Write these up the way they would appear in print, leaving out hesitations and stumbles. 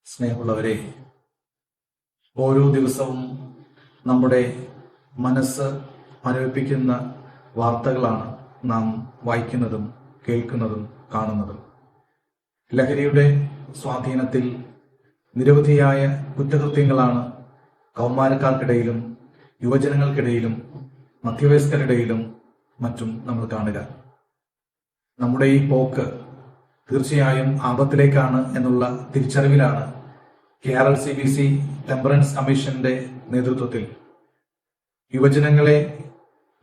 സ്നേഹമുള്ളവരെ, ഓരോ ദിവസവും നമ്മുടെ മനസ്സ് മരവിപ്പിക്കുന്ന വാർത്തകളാണ് നാം വായിക്കുന്നതും കേൾക്കുന്നതും കാണുന്നതും. ലഹരിയുടെ സ്വാധീനത്തിൽ നിരവധിയായ കുറ്റകൃത്യങ്ങളാണ് കൗമാരക്കാർക്കിടയിലും യുവജനങ്ങൾക്കിടയിലും മധ്യവയസ്കരുടെയിലും മറ്റും നമ്മൾ കാണുക. നമ്മുടെ ഈ പോക്ക് തീർച്ചയായും ആപത്തിലേക്കാണ് എന്നുള്ള തിരിച്ചറിവിലാണ് KRLCBC ടെമ്പറൻസ് കമ്മീഷന്റെ നേതൃത്വത്തിൽ യുവജനങ്ങളെ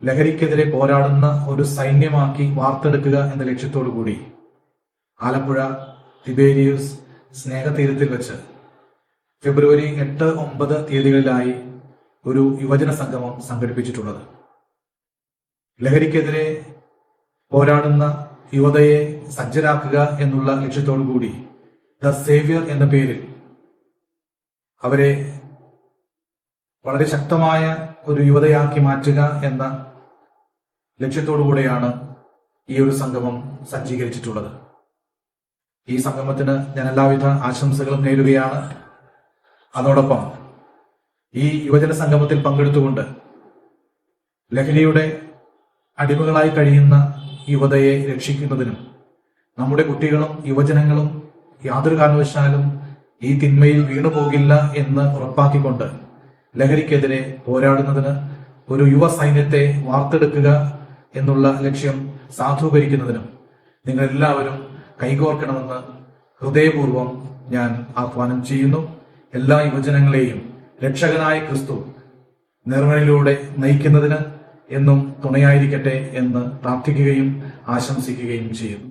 ലഹരിക്കെതിരെ പോരാടുന്ന ഒരു സൈന്യമാക്കി വാർത്തെടുക്കുക എന്ന ലക്ഷ്യത്തോടു കൂടി ആലപ്പുഴ തിബേരിയൂസ് സ്നേഹതീരത്തിൽ വെച്ച് ഫെബ്രുവരി 8, 9 തീയതികളിലായി ഒരു യുവജന സംഗമം സംഘടിപ്പിച്ചിട്ടുള്ളത്. ലഹരിക്കെതിരെ പോരാടുന്ന യുവതയെ സജ്ജരാക്കുക എന്നുള്ള ലക്ഷ്യത്തോടു കൂടി ദ സേവ്യർ എന്ന പേരിൽ അവരെ വളരെ ശക്തമായ ഒരു യുവതയാക്കി മാറ്റുക എന്ന ലക്ഷ്യത്തോടുകൂടെയാണ് ഈ ഒരു സംഗമം സജ്ജീകരിച്ചിട്ടുള്ളത്. ഈ സംഗമത്തിന് ഞാൻ എല്ലാവിധ ആശംസകളും നേരുകയാണ്. അതോടൊപ്പം ഈ യുവജന സംഗമത്തിൽ പങ്കെടുത്തുകൊണ്ട് ലഹരിയുടെ അടിമകളായി കഴിയുന്ന യുവതയെ രക്ഷിക്കുന്നതിനും നമ്മുടെ കുട്ടികളും യുവജനങ്ങളും യാതൊരു കാരണവശാലും ഈ തിന്മയിൽ വീണുപോകില്ല എന്ന് ഉറപ്പാക്കിക്കൊണ്ട് ലഹരിക്കെതിരെ പോരാടുന്നതിന് ഒരു യുവ സൈന്യത്തെ വാർത്തെടുക്കുക എന്നുള്ള ലക്ഷ്യം സാധൂകരിക്കുന്നതിനും നിങ്ങൾ എല്ലാവരും കൈകോർക്കണമെന്ന് ഹൃദയപൂർവ്വം ഞാൻ ആഹ്വാനം ചെയ്യുന്നു. എല്ലാ യുവജനങ്ങളെയും രക്ഷകനായ ക്രിസ്തു നിർവ്വഹണയിലൂടെ നയിക്കുന്നതിന് എന്നും തുണയായിരിക്കട്ടെ എന്ന് പ്രാർത്ഥിക്കുകയും ആശംസിക്കുകയും ചെയ്യുന്നു.